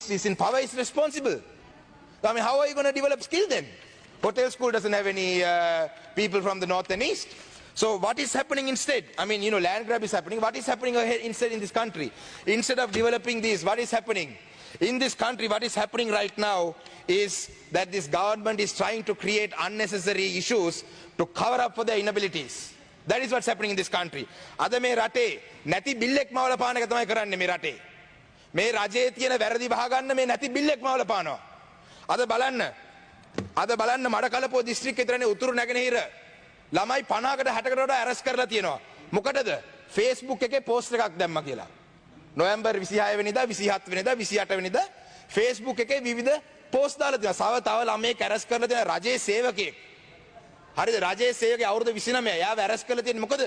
is in power is responsible. I mean, how are you going to develop skill then? Hotel school doesn't have any people from the north and east. So what is happening instead? I mean, land grab is happening. What is happening instead in this country? Instead of developing this, what is happening? In this country, what is happening right now is that this government is trying to create unnecessary issues to cover up for their inabilities. That is what's happening in this country. Ada me rate නැති බිල්ලෙක් මවල පාන එක තමයි කරන්නේ මේ රටේ. මේ රජයේ තියෙන වැරදි වහගන්න මේ නැති බිල්ලෙක් මවල පානවා. අද බලන්න මඩකලපුව දිස්ත්‍රික්කේ විතරනේ උතුරු නැගෙනහිර ළමයි 50කට 60කට වඩා ඇරස් කරලා තියෙනවා. මොකටද? Facebook එකේ පෝස්ට් එකක් දැම්මා කියලා. නොවැම්බර් 26 වෙනිදා 27 වෙනිදා 28 වෙනිදා Facebook එකේ විවිධ පෝස්ට් දාලා තියෙනවා. තව ළමයෙක් ඇරස් කරලා තියෙන රජයේ සේවකයෙක්. හරිද? රජයේ සේවකයා අවුරුදු 29 එයාව ඇරස් කරලා තියෙන්නේ මොකද?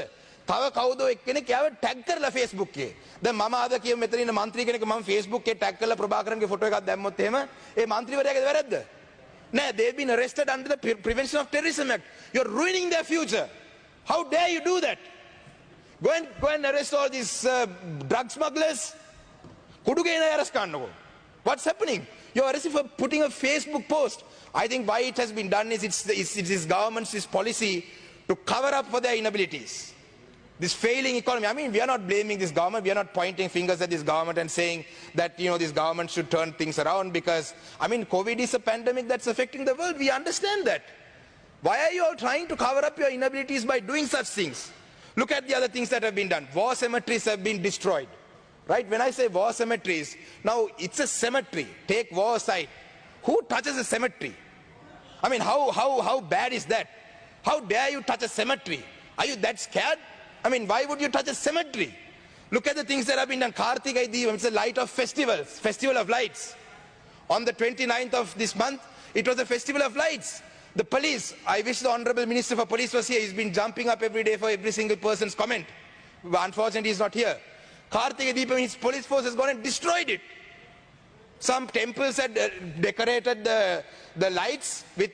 තව කවුද එක්කෙනෙක් එයාව ටැග් කරලා Facebook එකේ. දැන් මම අද කියමු මෙතන ඉන්න മന്ത്രി කෙනෙක් මම Facebook එකේ ටැග් කරලා ප්‍රභාකරන්ගේ ෆොටෝ එකක් දැම්මොත් එහෙම ඒ മന്ത്രിවරයාගේ වැරද්ද? නෑ, they've been arrested under the Prevention of Terrorism Act. You're ruining their future. How dare you do that? Go and arrest all these drug smugglers. What's happening? You're arrested for putting a Facebook post. I think why it has been done is it's this government's policy to cover up for their inabilities. This failing economy. I mean, we are not blaming this government. We are not pointing fingers at this government and saying that, this government should turn things around because, I mean, COVID is a pandemic that's affecting the world. We understand that. Why are you all trying to cover up your inabilities by doing such things? Look at the other things that have been done. War cemeteries have been destroyed. Right? When I say war cemeteries, now it's a cemetery. Take war aside. Who touches a cemetery? I mean, how bad is that? How dare you touch a cemetery? Are you that scared? I mean, why would you touch a cemetery? Look at the things that have been done. Kartigai Deepam, it's a light of festivals, festival of lights. On the 29th of this month, it was a festival of lights. The police, I wish the Honorable Minister for Police was here. He's been jumping up every day for every single person's comment. But unfortunately, he's not here. Kartigai Deepam, his police force has gone and destroyed it. Some temples had decorated the lights with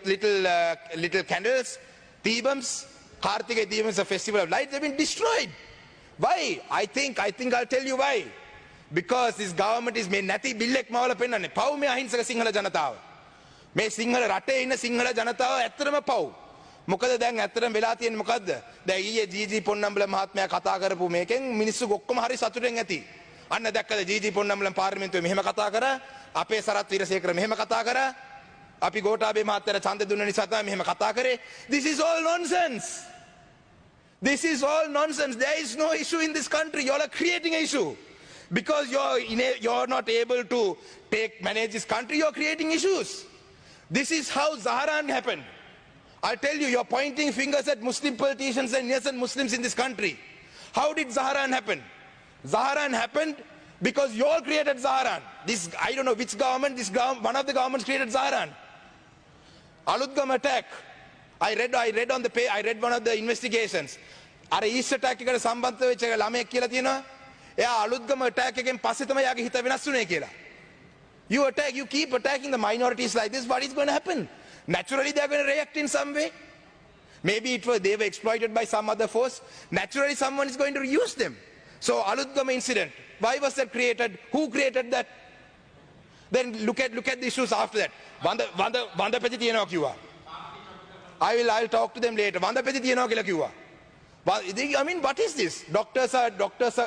little candles, Deepams. Kartigai Deepam is a festival of lights. They've been destroyed. Why? I think I'll tell you why. Because this government is මේ නැති බිල්ලෙක් මවල පෙන්නන්නේ. පව් මේ අහිංසක සිංහල ජනතාව. මේ සිංහල රටේ ඉන්න සිංහල ජනතාව ඇත්තටම පව්. මොකද දැන් ඇත්තටම වෙලා තියෙන්නේ මොකද්ද? දැන් ඊයේ ජීජී පොන්නම්බල මහත්මයා කතා කරපු මේකෙන් මිනිස්සු ඔක්කොම හරි සතුටෙන් ඇති. අන්න දැක්කද ජීජී පොන්නම්බල පාර්ලිමේන්තුවේ මෙහෙම කතා කරා. අපේ සරත් වීරසේකර මෙහෙම කතා කරා. අපි ගෝඨාභය මහත්තයාට ඡන්දෙ දුන්න නිසා තමයි මෙහෙම කතා කරේ. This is all nonsense. This is all nonsense. There is no issue in this country. You all are creating an issue. Because you're not able to manage this country, you're creating issues. This is how Zaharan happened. I'll tell you, you're pointing fingers at Muslim politicians and innocent Muslims in this country. How did Zaharan happen? Zaharan happened because you all created Zaharan. This, I don't know which government, one of the governments created Zaharan. Alutgam attack. I read one of the investigations. අර east attack එකට සම්බන්ධ වෙච්ච ළමයෙක් කියලා තියෙනවා. එයා Aluthgama attack එකෙන් පස්සේ තමයි යාගේ හිත වෙනස් වුනේ කියලා. You keep attacking the minorities like this, what is going to happen? Naturally they are going to react in some way. Maybe they were exploited by some other force. Naturally someone is going to use them. So Alutgama incident, why was that created? Who created that? Then look at the issues after that. Vandapeti තියනවා කිව්වා. I'll talk to them later. Vandapeti තියනවා කියලා කිව්වා. I mean, what is this? Doctors are,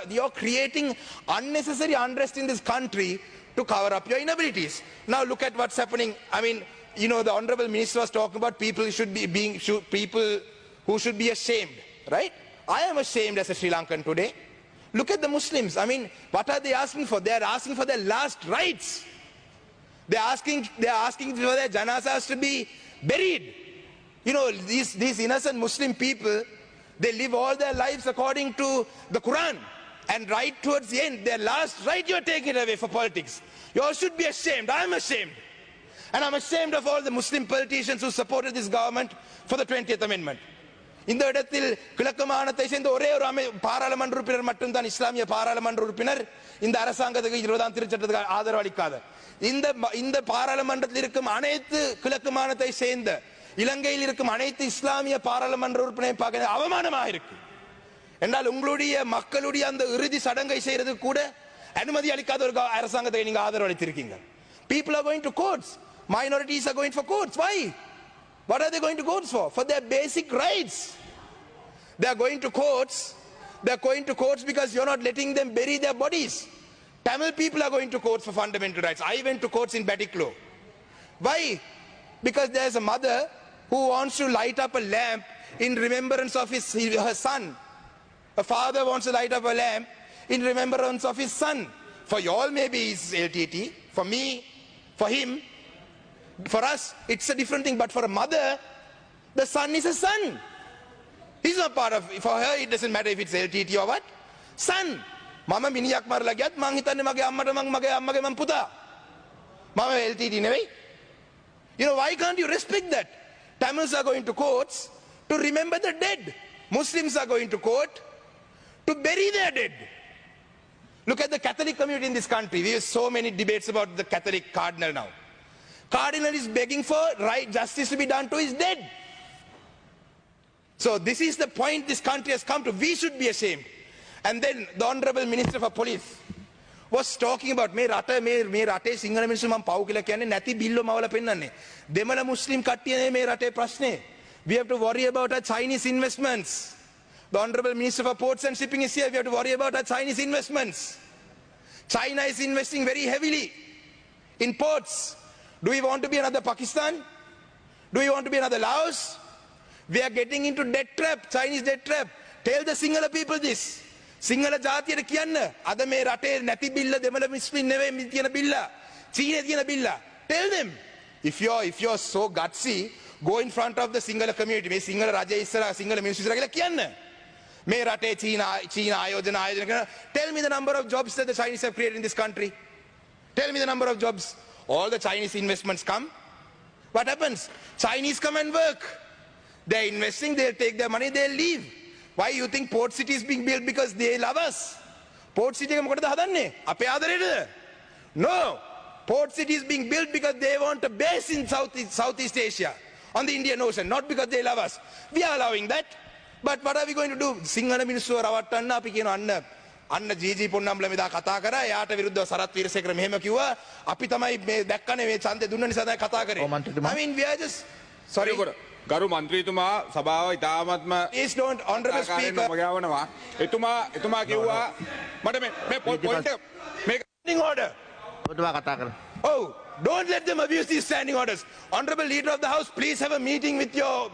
you're creating unnecessary unrest in this country to cover up your inabilities. Now look at what's happening. I mean, the Honorable Minister was talking about people who should be ashamed, right? I am ashamed as a Sri Lankan today. Look at the Muslims. I mean, what are they asking for? They are asking for their last rights. They are asking for their janazas to be buried. These innocent Muslim people, they live all their lives according to the Quran. And right towards the end, their last right, you're taking it away for politics. You all should be ashamed. I'm ashamed. And I'm ashamed of all the Muslim politicians who supported this government for the 20th Amendment. இந்த இடத்தில் கிழக்கு மாகாணத்தை சேர்ந்த ஒரே ஒரு பாராளுமன்ற உறுப்பினர் மட்டும்தான் இஸ்லாமிய பாராளுமன்ற உறுப்பினர் இந்த அரசாங்கத்துக்கு 20ஆம் திருச்சட்டத்துக்கு ஆதரவு அளிக்காத. இந்த பாராளுமன்றத்தில் இருக்கும் அனைத்து கிழக்கு மாகாணத்தை சேர்ந்த இலங்கையில் இருக்கும் அனைத்து இஸ்லாமிய பாராளுமன்ற உறுப்பினரை பார்க்க அவமானமாக இருக்கு. என்றால் உங்களுடைய மக்களுடைய அந்த இறுதி சடங்கை செய்யறது கூட People are going to courts. Minorities are going for courts. Why? What are they going to courts for? For their basic rights. They are going to courts. They are going to courts because you're not letting them bury their bodies. Tamil people are going to courts for fundamental rights. I went to courts in Batiklo. Why? Because there's a mother who wants to light up a lamp in remembrance of her son. A father wants to light up a lamp in remembrance of his son. For you all maybe it's LTT. For me, for him, for us, it's a different thing. But for a mother, the son is a son. He's not part of, for her it doesn't matter if it's LTT or what. Son. Mama miniyak marala giyat mang hitanne mage ammata mage ammage man puta. Mama LTT නෙවෙයි. You know, why can't you respect that? Tamils are going to courts to remember the dead. Muslims are going to court to bury their dead. Look at the Catholic community in this country. We have so many debates about the Catholic cardinal now. Cardinal is begging for right justice to be done to his dead. So this is the point this country has come to. We should be ashamed. And then the Honorable Minister for Police was talking about මේ රටේ සිංහල මිනිස්සු මම පව් කියලා කියන්නේ නැති බිල්ලෝ මවලා පෙන්නන්නේ. දෙමළ මුස්ලිම් කට්ටිය මේ රටේ ප්‍රශ්නේ. We have to worry about our Chinese investments. The Honorable Minister for Ports and Shipping is here. We have to worry about our Chinese investments. China is investing very heavily in ports. Do we want to be another Pakistan? Do we want to be another Laos? We are getting into debt trap, Chinese debt trap. Tell the Sinhala people this. Sinhala ජාතියට කියන්න අද මේ රටේ නැති බිල්ල දෙමළ මුස්ලිම් නෙවෙයි තියෙන බිල්ල. චීනේ තියෙන බිල්ල. Tell them. If you're so gutsy, go in front of the Sinhala community. මේ සිංහල රජය ඉස්සරහා සිංහල මිනිස්සු ඉස්සරහා කියලා කියන්න. මේ රටේ චීන ආයෝජන කරන. Tell me the number of jobs that the Chinese have created in this country. Tell me the number of jobs. All the Chinese investments come. What happens? Chinese come and work. They're investing, they'll take their money, they'll leave. Why you think Port City is being built because they love us? Port City එක මොකටද හදන්නේ? අපේ ආදරේටද? No. Port City is being built because they want a base in Southeast Asia, on the Indian Ocean, not because they love us. We are allowing that. But what are we going to do? Sinhala මිනිස්සුව රවට්ටන්න අපි කියන අන්න GG පොන්නම්ල මෙදා කතා කරා එයාට විරුද්ධව සරත් වීරසේකර මෙහෙම කිව්වා අපි තමයි මේ දැක්කනේ මේ ඡන්දේ දුන්න නිසා තමයි කතා කරේ. I mean we are just sorry. ගරු මන්ත්‍රීතුමා සභාව ඉතාමත්ම Please don't, Honorable Speaker. මගාවනවා. එතුමා කිව්වා මට මේ පොයින්ට් මේ standing order. ඔබතුමා කතා කරන්න. Oh, don't let them abuse these standing orders. Honorable Leader of the House, please have a meeting with your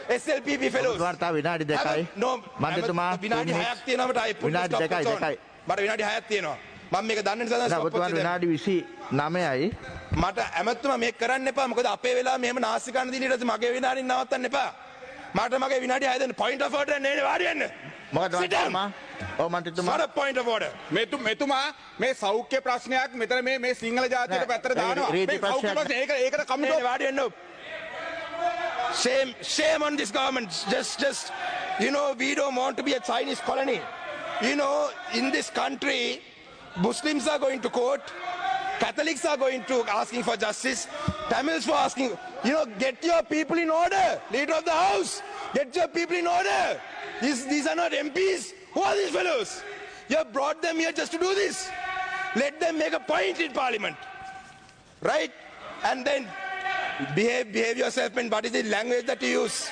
SLPP fellows. ඔබතුමාට තව විනාඩි 2යි. No, මන්ත්‍රීතුමා විනාඩි 6ක් තියෙනවා මට I put the stop watch on. මට විනාඩි 6ක් තියෙනවා. මම මේක දන්න නිසා stop watch ඔබතුමාට විනාඩි 29යි. මට ඇමතුමා මේක කරන්න එපා. මොකද අපේ වෙලාව මෙහෙම නාස්ති කන්න දින ඊට පස්සේ මගේ විනාඩි නවත්තන්න එපා. මට මගේ විනාඩි 6 දෙන්න. Point of order නේ වාඩි වෙන්න. මොකද මන්ත්‍රීතුමා? ඔව් මන්ත්‍රීතුමා. Not a point of order. මෙතුමා මේ සෞඛ්‍ය ප්‍රශ්නයක් මෙතන මේ සිංහල ජාතියට පැත්තට දානවා. මේ සෞඛ්‍ය ප්‍රශ්න ඒකට කමිටුව වාඩි වෙන්න. Shame on this government. Just you know, we don't want to be a Chinese colony. You know, in this country, Muslims are going to court, Catholics are going to asking for justice, Tamils for asking, you know, get your people in order. Leader of the House, get your people in order. These are not MPs. Who are these fellows? You have brought them here just to do this. Let them make a point in Parliament. Right? And then behave yourself, and what is the language that you use?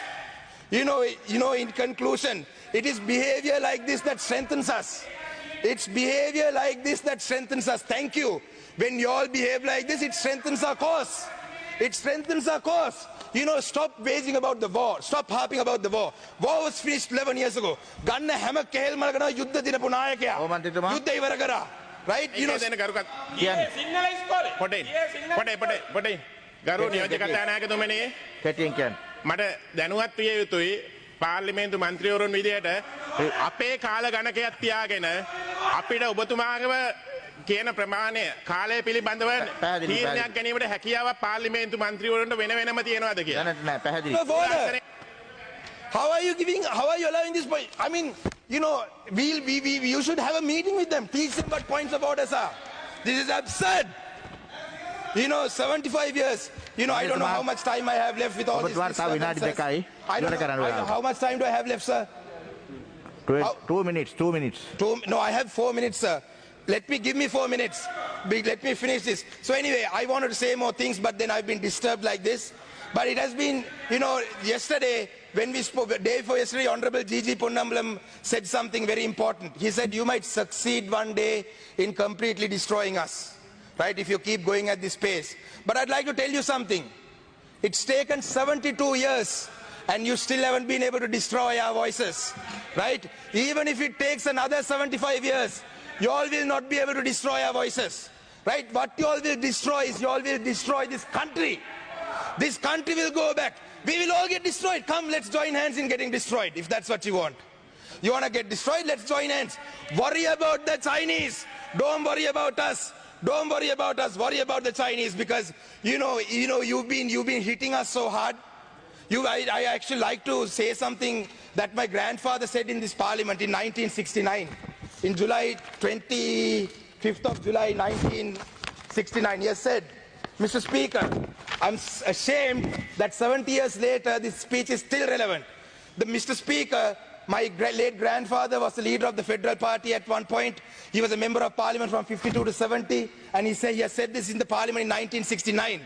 You know, in conclusion, it is behavior like this that strengthens us. It's behavior like this that strengthens us. Thank you. When you all behave like this, it strengthens our cause. It strengthens our cause. You know, stop waging about the war. Stop harping about the war. War was finished 11 years ago. Ganna හැම කෙහෙල්මල කරනවා යුද්ධ දිනපු නායකයා. යුද්ධ ඉවර කරා. Right? You know, Sinhala ඉස්කෝලේ පොඩේ ගරු නියෝජ්‍ය කතානායකතුමනි කැටියෙන් කියන්න. මට දැනුවත් විය යුතුයි පාර්ලිමේන්තු මන්ත්‍රීවරුන් විදියට අපේ කාල ගණකයක් තියාගෙන අපිට ඔබතුමාගේම කියන ප්‍රමාණය කාලය පිළිබඳව තීරණයක් ගැනීමට හැකියාවක් පාර්ලිමේන්තු මන්ත්‍රීවරුන්ට වෙනම තියනවාද කියලා. නෑ පැහැදිලි. How are you allowing this point? I mean, you know, you should have a meeting with them. Teach them what points of orders are. This is absurd. You know, 75 years. You know, I don't know how much time I have left with all this. I don't know how much time do I have left, sir? 2 minutes. No, I have 4 minutes, sir. let me give me 4 minutes. Let me finish this. So anyway, I wanted to say more things, but then I've been disturbed like this. But it has been, you know, yesterday, when we spoke, the day before yesterday, Honorable G.G. Ponnambalam said something very important. He said, you might succeed one day in completely destroying us, right, if you keep going at this pace. But I'd like to tell you something. It's taken 72 years, and you still haven't been able to destroy our voices, right? Even if it takes another 75 years, you all will not be able to destroy our voices, right? What you all will destroy is you all will destroy this country. This country will go back. We will all get destroyed. Come, let's join hands in getting destroyed, if that's what you want. You want to get destroyed? Let's join hands. Worry about the Chinese. Don't worry about us. Don't worry about us. Worry about the Chinese, because you've been hitting us so hard. I actually like to say something that my grandfather said in this parliament in 1969. In July 25th of July 1969, he has said, Mr. Speaker, I'm ashamed that 70 years later this speech is still relevant. Mr. Speaker, my late grandfather was the leader of the Federal Party at one point. He was a member of parliament from 52 to 70, and he has said this in the parliament in 1969.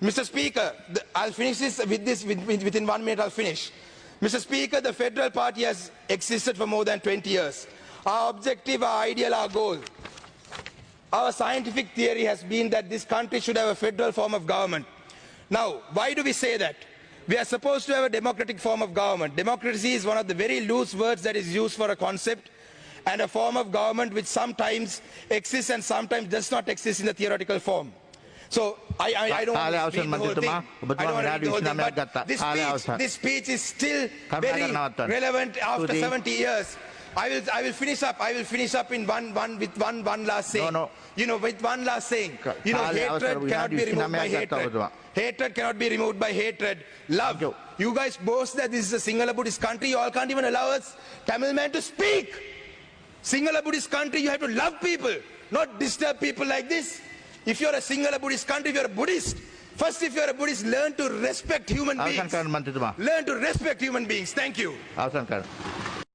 Mr. Speaker, I'll finish this within 1 minute. I'll finish. Mr. Speaker, the Federal Party has existed for more than 20 years. Our objective, our ideal, our goal, our scientific theory has been that this country should have a federal form of government. Now, why do we say that? We are supposed to have a democratic form of government. Democracy is one of the very loose words that is used for a concept, and a form of government which sometimes exists and sometimes does not exist in the theoretical form. So I don't want to speak the whole thing. I don't want to read the whole thing, but this speech is still very relevant after 70 years. I will finish up. I will finish up in one last saying. No. You know, with one last saying. You know, hatred cannot be removed by hatred. Hatred cannot be removed by hatred. Love. You guys boast that this is a Sinhala Buddhist country. You all can't even allow us Tamil man to speak. Sinhala Buddhist country, you have to love people, not disturb people like this. If you're a Sinhala Buddhist country, if you're a Buddhist, first if you're a Buddhist, learn to respect human beings. Learn to respect human beings. Thank you.